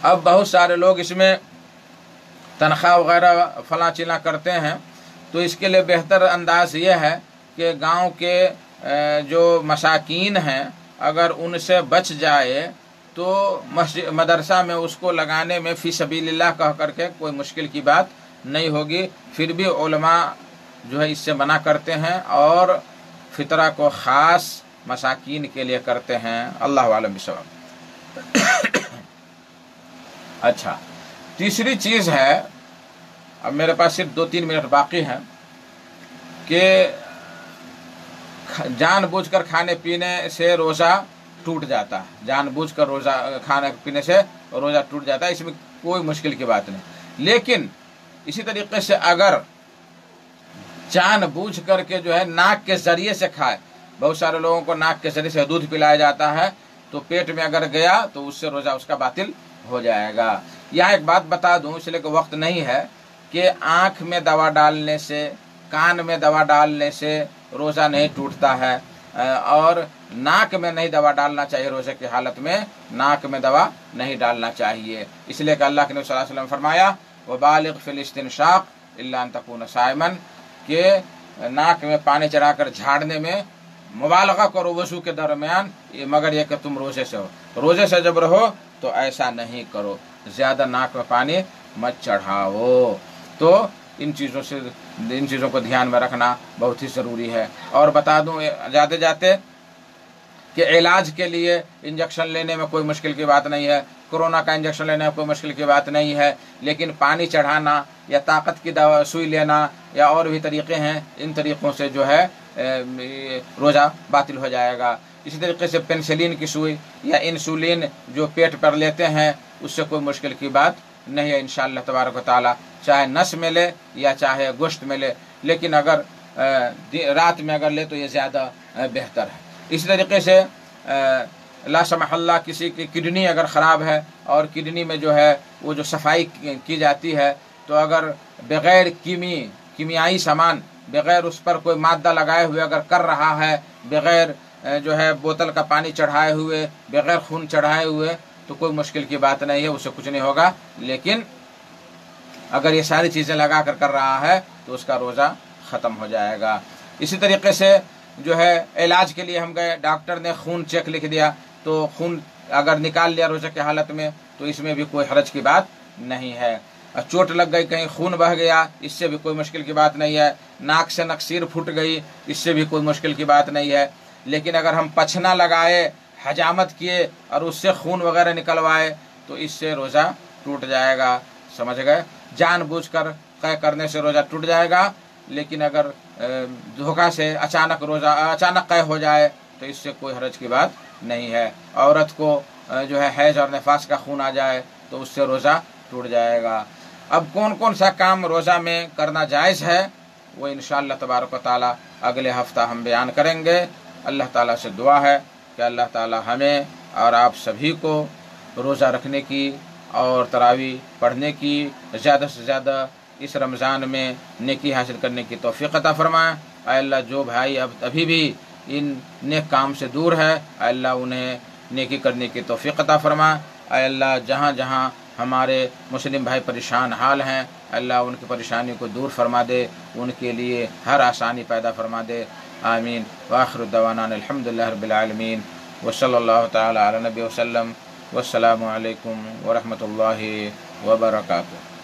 Speaker 2: अब बहुत सारे लोग इसमें तनख्वाह वगैरह फला चिला करते हैं, तो इसके लिए बेहतर अंदाज ये है कि गांव के जो मसाकीन हैं अगर उनसे बच जाए तो मस्जिद मदरसा में उसको लगाने में फ़ी सबीलिल्लाह कह करके कोई मुश्किल की बात नहीं होगी। फिर भी उलमा जो है इससे मना करते हैं और फितरा को ख़ास मसाकीन के लिए करते हैं। अल्लाह आलम बिस्सवाब। अच्छा, तीसरी चीज़ है, अब मेरे पास सिर्फ 2-3 मिनट बाकी हैं, कि जानबूझकर खाने पीने से रोज़ा टूट जाता है। जानबूझकर रोज़ा खाने पीने से रोज़ा टूट जाता है, इसमें कोई मुश्किल की बात नहीं। लेकिन इसी तरीके से अगर जानबूझ करके जो है नाक के ज़रिए से खाए, बहुत सारे लोगों को नाक के ज़रिए से दूध पिलाया जाता है तो पेट में अगर गया तो उससे रोज़ा उसका बातिल हो जाएगा। यहाँ एक बात बता दूँ इसलिए कि वक्त नहीं है, कि आँख में दवा डालने से, कान में दवा डालने से रोज़ा नहीं टूटता है, और नाक में नहीं दवा डालना चाहिए। रोज़े की हालत में नाक में दवा नहीं डालना चाहिए, इसलिए कि अल्लाह के नबी सल्लल्लाहु अलैहि वसल्लम फरमाया वबालिग फिल इस्तिनशाक इल्ला अन तकून साइमन, कि नाक में पानी चढ़ाकर झाड़ने में मुबालगा करो वज़ू के दरमियान, मगर ये कि तुम रोज़े से हो। रोज़े से जब रहो तो ऐसा नहीं करो, ज़्यादा नाक में पानी मत चढ़ाओ। तो इन चीज़ों को ध्यान में रखना बहुत ही ज़रूरी है। और बता दूं जाते जाते कि इलाज के लिए इंजेक्शन लेने में कोई मुश्किल की बात नहीं है, कोरोना का इंजेक्शन लेने में कोई मुश्किल की बात नहीं है, लेकिन पानी चढ़ाना या ताकत की दवा सुई लेना या और भी तरीक़े हैं, इन तरीक़ों से जो है रोज़ा बातिल हो जाएगा। इसी तरीके से पेनिसिलिन की सुई या इंसुलिन जो पेट पर लेते हैं उससे कोई मुश्किल की बात नहीं है इंशाअल्लाह तबारक व तआला, चाहे नस में ले या चाहे गोश्त में ले, लेकिन अगर रात में अगर ले तो ये ज़्यादा बेहतर है। इसी तरीके से ला समहल्ला किसी की किडनी अगर ख़राब है और किडनी में जो है वो जो सफाई की जाती है, तो अगर बग़ैर कीमियाई सामान, बग़ैर उस पर कोई मादा लगाए हुए अगर कर रहा है, बग़ैर जो है बोतल का पानी चढ़ाए हुए, बग़ैर खून चढ़ाए हुए, तो कोई मुश्किल की बात नहीं है, उससे कुछ नहीं होगा। लेकिन اگر یہ ساری چیزیں لگا کر رہا ہے تو اس کا روزہ ختم ہو جائے گا۔ اسی طریقے سے جو ہے علاج کے لیے ہم گئے، ڈاکٹر نے خون چیک لکھ دیا، تو خون اگر نکال لیا روزہ کی حالت میں تو اس میں بھی کوئی حرج کی بات نہیں ہے۔ چوٹ لگ گئی، کہیں خون بہہ گیا، اس سے بھی کوئی مشکل کی بات نہیں ہے۔ ناک سے نکسیر پھوٹ گئی، اس سے بھی کوئی مشکل کی بات نہیں ہے۔ لیکن اگر ہم پچھنا لگائے، حجامت کیے اور اس سے خون وغیرہ نکلوائے تو اس سے روزہ ٹوٹ جائے گا، سمجھ گئے؟ جان بوجھ کر قے کرنے سے روزہ ٹوٹ جائے گا، لیکن اگر دھوکہ سے اچانک قے ہو جائے تو اس سے کوئی حرج کی بات نہیں ہے۔ عورت کو جو ہے حیض اور نفاس کا خون آ جائے تو اس سے روزہ ٹوٹ جائے گا۔ اب کون کون سا کام روزہ میں کرنا جائز ہے وہ انشاءاللہ تبارک و تعالی اگلے ہفتہ ہم بیان کریں گے۔ اللہ تعالیٰ سے دعا ہے کہ اللہ تعالیٰ ہمیں اور آپ سبھی کو روزہ رکھنے کی اور تراویح پڑھنے کی زیادہ سے زیادہ اس رمضان میں نیکی حاصل کرنے کی توفیق عطا فرمائے۔ اے اللہ جو بھائی ابھی بھی ان نیک کام سے دور ہے، اے اللہ انہیں نیکی کرنے کی توفیق عطا فرما۔ اے اللہ جہاں جہاں ہمارے مسلم بھائی پریشان حال ہیں، اللہ ان کی پریشانی کو دور فرما دے، ان کے لیے ہر آسانی پیدا فرما دے، آمین۔ وآخر دعوانا الحمدللہ رب العالمین، وصلی اللہ تعالی علی نبی وسلم، والسلام علیکم ورحمۃ اللہ وبرکاتہ۔